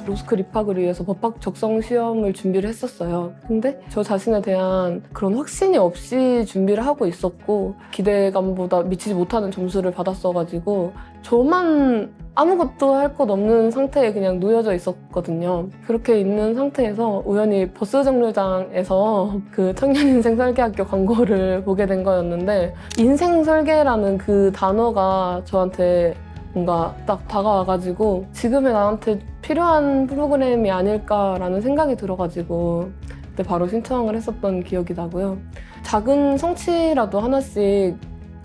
로스쿨 입학을 위해서 법학 적성 시험을 준비를 했었어요. 근데 저 자신에 대한 그런 확신이 없이 준비를 하고 있었고 기대감보다 미치지 못하는 점수를 받았어가지고 저만 아무것도 할 것 없는 상태에 그냥 놓여져 있었거든요. 그렇게 있는 상태에서 우연히 버스 정류장에서 그 청년인생설계학교 광고를 보게 된 거였는데 인생설계라는 그 단어가 저한테 뭔가 딱 다가와가지고 지금의 나한테 필요한 프로그램이 아닐까라는 생각이 들어가지고 그때 바로 신청을 했었던 기억이 나고요. 작은 성취라도 하나씩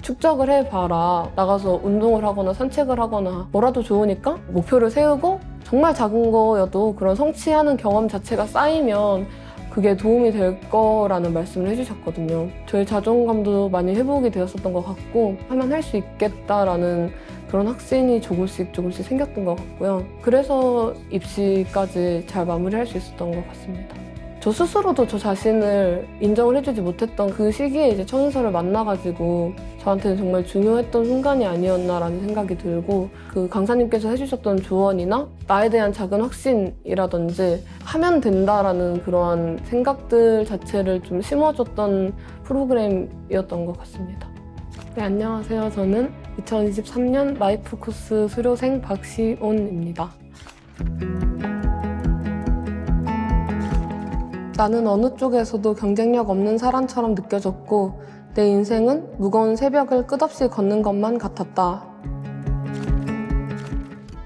축적을 해봐라. 나가서 운동을 하거나 산책을 하거나 뭐라도 좋으니까 목표를 세우고 정말 작은 거여도 그런 성취하는 경험 자체가 쌓이면 그게 도움이 될 거라는 말씀을 해주셨거든요. 저의 자존감도 많이 회복이 되었었던 것 같고 하면 할 수 있겠다라는 그런 확신이 조금씩 생겼던 것 같고요. 그래서 입시까지 잘 마무리할 수 있었던 것 같습니다. 저 스스로도 저 자신을 인정을 해주지 못했던 그 시기에 이제 천은서를 만나가지고 저한테는 정말 중요했던 순간이 아니었나라는 생각이 들고 그 강사님께서 해주셨던 조언이나 나에 대한 작은 확신이라든지 하면 된다라는 그러한 생각들 자체를 좀 심어줬던 프로그램이었던 것 같습니다. 네, 안녕하세요. 저는 2023년 라이프 코스 수료생 박시온입니다. 나는 어느 쪽에서도 경쟁력 없는 사람처럼 느껴졌고 내 인생은 무거운 새벽을 끝없이 걷는 것만 같았다.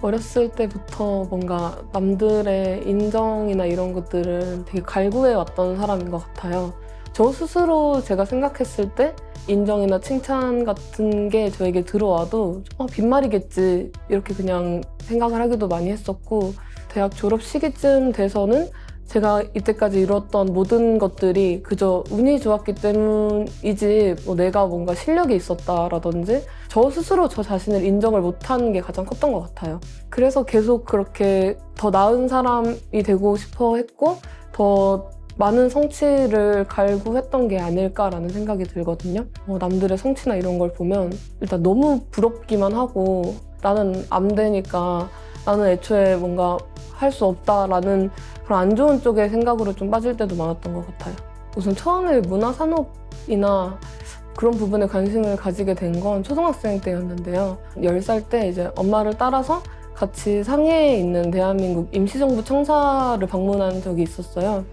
어렸을 때부터 뭔가 남들의 인정이나 이런 것들을 되게 갈구해왔던 사람인 것 같아요. 저 스스로 제가 생각했을 때 인정이나 칭찬 같은 게 저에게 들어와도 빈말이겠지 이렇게 그냥 생각을 하기도 많이 했었고 대학 졸업 시기쯤 돼서는 제가 이때까지 이뤘던 모든 것들이 그저 운이 좋았기 때문이지 내가 뭔가 실력이 있었다라든지 저 스스로 저 자신을 인정을 못하는 게 가장 컸던 것 같아요. 그래서 계속 그렇게 더 나은 사람이 되고 싶어 했고 더 많은 성취를 갈구했던 게 아닐까라는 생각이 들거든요. 남들의 성취나 이런 걸 보면 일단 너무 부럽기만 하고 나는 안 되니까 나는 애초에 뭔가 할 수 없다라는 그런 안 좋은 쪽의 생각으로 좀 빠질 때도 많았던 것 같아요. 우선 처음에 문화산업이나 그런 부분에 관심을 가지게 된 건 초등학생 때였는데요. 10살 때 이제 엄마를 따라서 같이 상해에 있는 대한민국 임시정부 청사를 방문한 적이 있었어요.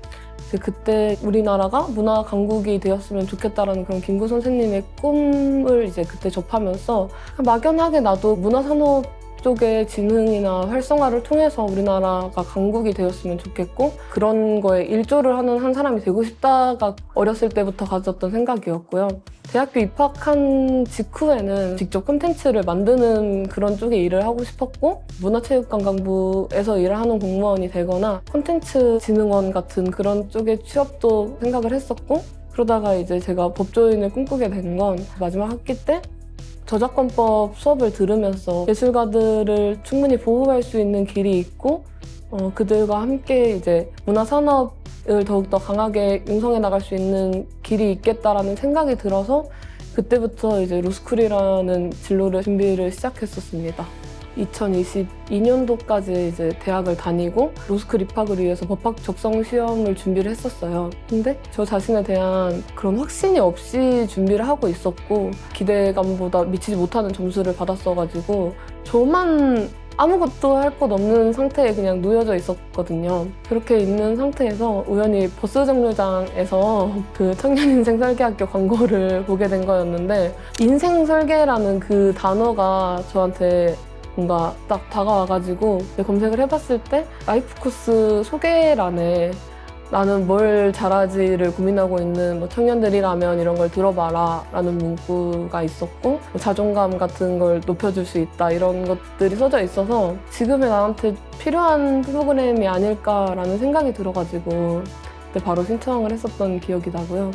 그때 우리나라가 문화 강국이 되었으면 좋겠다라는 그런 김구 선생님의 꿈을 이제 그때 접하면서 막연하게 나도 문화산업 쪽의 진흥이나 활성화를 통해서 우리나라가 강국이 되었으면 좋겠고 그런 거에 일조를 하는 한 사람이 되고 싶다가 어렸을 때부터 가졌던 생각이었고요. 대학교 입학한 직후에는 직접 콘텐츠를 만드는 그런 쪽에 일을 하고 싶었고 문화체육관광부에서 일을 하는 공무원이 되거나 콘텐츠 진흥원 같은 그런 쪽의 취업도 생각을 했었고 그러다가 이제 제가 법조인을 꿈꾸게 된 건 마지막 학기 때 저작권법 수업을 들으면서 예술가들을 충분히 보호할 수 있는 길이 있고 그들과 함께 이제 문화산업을 더욱더 강하게 융성해 나갈 수 있는 길이 있겠다라는 생각이 들어서 그때부터 이제 로스쿨이라는 진로를 준비를 시작했었습니다. 2022년도까지 이제 대학을 다니고 로스쿨 입학을 위해서 법학 적성 시험을 준비를 했었어요. 근데 저 자신에 대한 그런 확신이 없이 준비를 하고 있었고 기대감보다 미치지 못하는 점수를 받았어가지고 저만 아무것도 할 것 없는 상태에 그냥 놓여져 있었거든요. 그렇게 있는 상태에서 우연히 버스 정류장에서 그 청년인생설계학교 광고를 보게 된 거였는데 인생설계라는 그 단어가 저한테 뭔가 딱 다가와가지고 검색을 해봤을 때 라이프 코스 소개란에 나는 뭘 잘하지를 고민하고 있는 청년들이라면 이런 걸 들어봐라 라는 문구가 있었고 자존감 같은 걸 높여줄 수 있다 이런 것들이 써져 있어서 지금의 나한테 필요한 프로그램이 아닐까라는 생각이 들어가지고 그때 바로 신청을 했었던 기억이 나고요.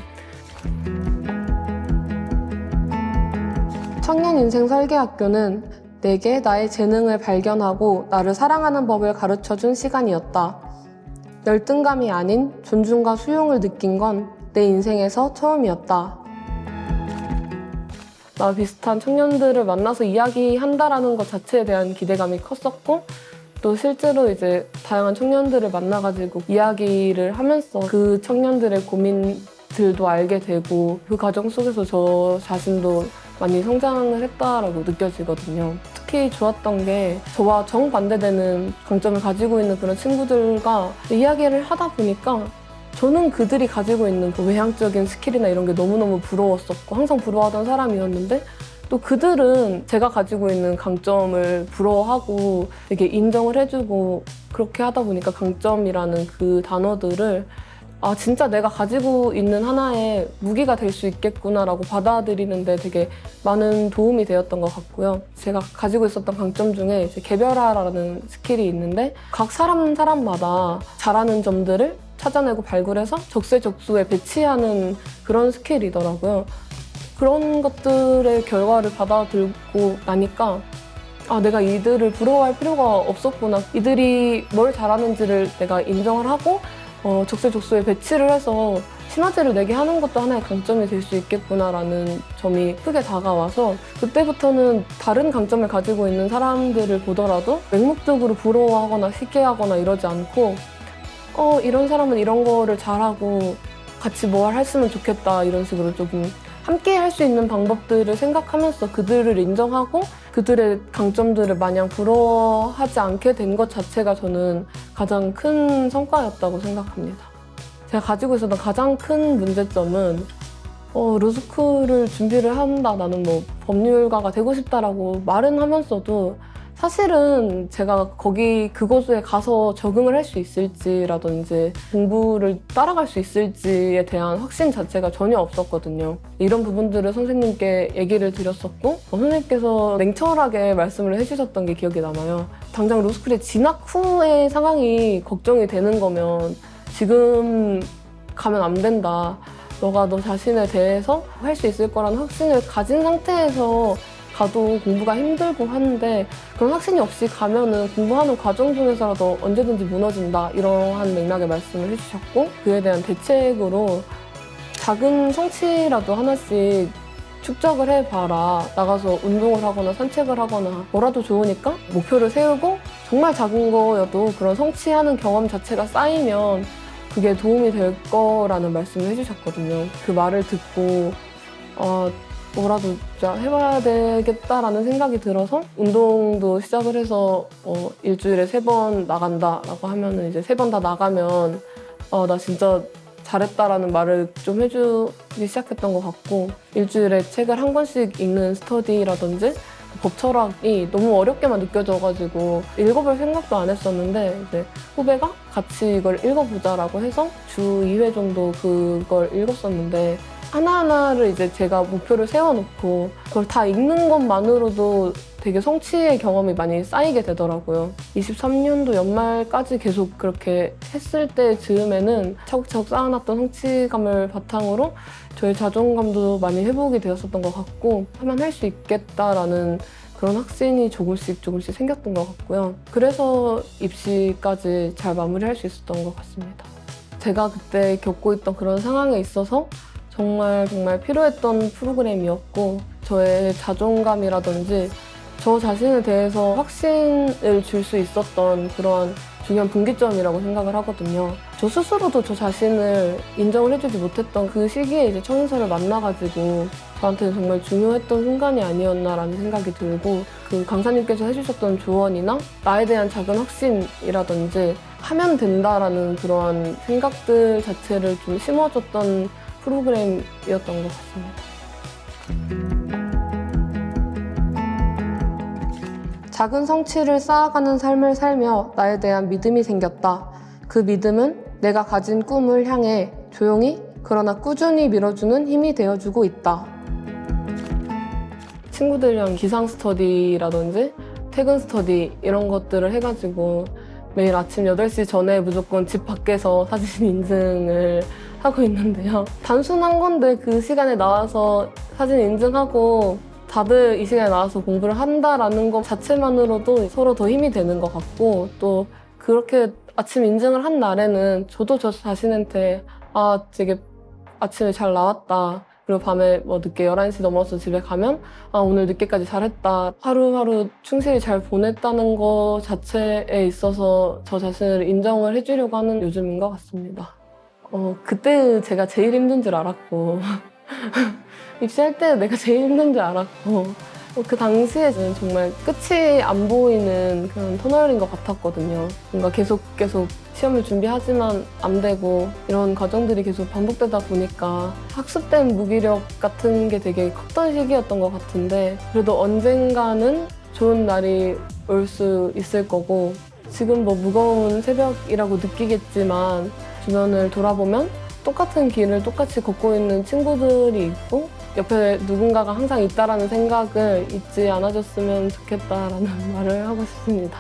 청년인생설계학교는 내게 나의 재능을 발견하고 나를 사랑하는 법을 가르쳐준 시간이었다. 열등감이 아닌 존중과 수용을 느낀 건 내 인생에서 처음이었다. 나 비슷한 청년들을 만나서 이야기한다라는 것 자체에 대한 기대감이 컸었고, 또 실제로 이제 다양한 청년들을 만나가지고 이야기를 하면서 그 청년들의 고민들도 알게 되고, 그 과정 속에서 저 자신도 많이 성장을 했다라고 느껴지거든요. 특히 좋았던 게 저와 정반대되는 강점을 가지고 있는 그런 친구들과 이야기를 하다 보니까 저는 그들이 가지고 있는 그 외향적인 스킬이나 이런 게 너무너무 부러웠었고 항상 부러워하던 사람이었는데, 또 그들은 제가 가지고 있는 강점을 부러워하고 되게 인정을 해주고, 그렇게 하다 보니까 강점이라는 그 단어들을 진짜 내가 가지고 있는 하나의 무기가 될 수 있겠구나라고 받아들이는데 되게 많은 도움이 되었던 것 같고요. 제가 가지고 있었던 강점 중에 이제 개별화라는 스킬이 있는데, 각 사람마다 잘하는 점들을 찾아내고 발굴해서 적재적소에 배치하는 그런 스킬이더라고요. 그런 것들의 결과를 받아들고 나니까 내가 이들을 부러워할 필요가 없었구나. 이들이 뭘 잘하는지를 내가 인정을 하고 적재적소에 배치를 해서 시너지를 내게 하는 것도 하나의 강점이 될 수 있겠구나라는 점이 크게 다가와서, 그때부터는 다른 강점을 가지고 있는 사람들을 보더라도 맹목적으로 부러워하거나 시기하거나 이러지 않고 이런 사람은 이런 거를 잘하고 같이 뭘 했으면 좋겠다, 이런 식으로 조금 함께 할 수 있는 방법들을 생각하면서 그들을 인정하고 그들의 강점들을 마냥 부러워하지 않게 된 것 자체가 저는 가장 큰 성과였다고 생각합니다. 제가 가지고 있었던 가장 큰 문제점은 로스쿨을 준비를 한다, 나는 뭐 법률가가 되고 싶다라고 말은 하면서도 사실은 제가 그곳에 가서 적응을 할 수 있을지라든지 공부를 따라갈 수 있을지에 대한 확신 자체가 전혀 없었거든요. 이런 부분들을 선생님께 얘기를 드렸었고, 선생님께서 냉철하게 말씀을 해주셨던 게 기억이 남아요. 당장 로스쿨에 진학 후의 상황이 걱정이 되는 거면 지금 가면 안 된다. 너가 너 자신에 대해서 할 수 있을 거라는 확신을 가진 상태에서 가도 공부가 힘들고 하는데, 그런 확신이 없이 가면은 공부하는 과정 중에서라도 언제든지 무너진다, 이러한 맥락의 말씀을 해주셨고, 그에 대한 대책으로 작은 성취라도 하나씩 축적을 해봐라. 나가서 운동을 하거나 산책을 하거나 뭐라도 좋으니까 목표를 세우고 정말 작은 거여도 그런 성취하는 경험 자체가 쌓이면 그게 도움이 될 거라는 말씀을 해주셨거든요. 그 말을 듣고 뭐라도 진짜 해봐야 되겠다라는 생각이 들어서 운동도 시작을 해서 일주일에 3번 나간다라고 하면은 이제 3번 다 나가면 나 진짜 잘했다라는 말을 좀 해주기 시작했던 것 같고, 일주일에 책을 한 권씩 읽는 스터디라든지 법철학이 너무 어렵게만 느껴져가지고 읽어볼 생각도 안 했었는데, 이제 후배가 같이 이걸 읽어보자라고 해서 주 2회 정도 그걸 읽었었는데, 하나하나를 이제 제가 목표를 세워놓고 그걸 다 읽는 것만으로도 되게 성취의 경험이 많이 쌓이게 되더라고요. 23년도 연말까지 계속 그렇게 했을 때 즈음에는 차곡차곡 쌓아놨던 성취감을 바탕으로 저의 자존감도 많이 회복이 되었었던 것 같고, 하면 할 수 있겠다라는 그런 확신이 조금씩 생겼던 것 같고요. 그래서 입시까지 잘 마무리할 수 있었던 것 같습니다. 제가 그때 겪고 있던 그런 상황에 있어서 정말 필요했던 프로그램이었고, 저의 자존감이라든지 저 자신에 대해서 확신을 줄 수 있었던 그런 중요한 분기점이라고 생각을 하거든요. 저 스스로도 저 자신을 인정을 해주지 못했던 그 시기에 이제 청인서를 만나가지고 저한테는 정말 중요했던 순간이 아니었나라는 생각이 들고, 그 강사님께서 해주셨던 조언이나 나에 대한 작은 확신이라든지 하면 된다라는 그러한 생각들 자체를 좀 심어줬던 프로그램이었던 것 같습니다. 작은 성취를 쌓아가는 삶을 살며 나에 대한 믿음이 생겼다. 그 믿음은 내가 가진 꿈을 향해 조용히 그러나 꾸준히 밀어주는 힘이 되어주고 있다. 친구들이랑 기상 스터디라든지 퇴근 스터디 이런 것들을 해가지고 매일 아침 8시 전에 무조건 집 밖에서 사진 인증을 하고 있는데요. 단순한 건데 그 시간에 나와서 사진 인증하고 다들 이 시간에 나와서 공부를 한다라는 것 자체만으로도 서로 더 힘이 되는 것 같고, 또 그렇게 아침 인증을 한 날에는 저도 저 자신한테 되게 아침에 잘 나왔다, 그리고 밤에 뭐 늦게 11시 넘어서 집에 가면 아, 오늘 늦게까지 잘했다. 하루하루 충실히 잘 보냈다는 거 자체에 있어서 저 자신을 인정을 해주려고 하는 요즘인 것 같습니다. 그때 제가 제일 힘든 줄 알았고 입시할 때 내가 제일 힘든 줄 알았고 그 당시에는 정말 끝이 안 보이는 그런 터널인 것 같았거든요. 뭔가 계속 시험을 준비하지만 안 되고 이런 과정들이 계속 반복되다 보니까 학습된 무기력 같은 게 되게 컸던 시기였던 것 같은데 그래도 언젠가는 좋은 날이 올 수 있을 거고 지금 뭐 무거운 새벽이라고 느끼겠지만 주변을 돌아보면 똑같은 길을 똑같이 걷고 있는 친구들이 있고 옆에 누군가가 항상 있다라는 생각을 잊지 않아줬으면 좋겠다라는 말을 하고 싶습니다.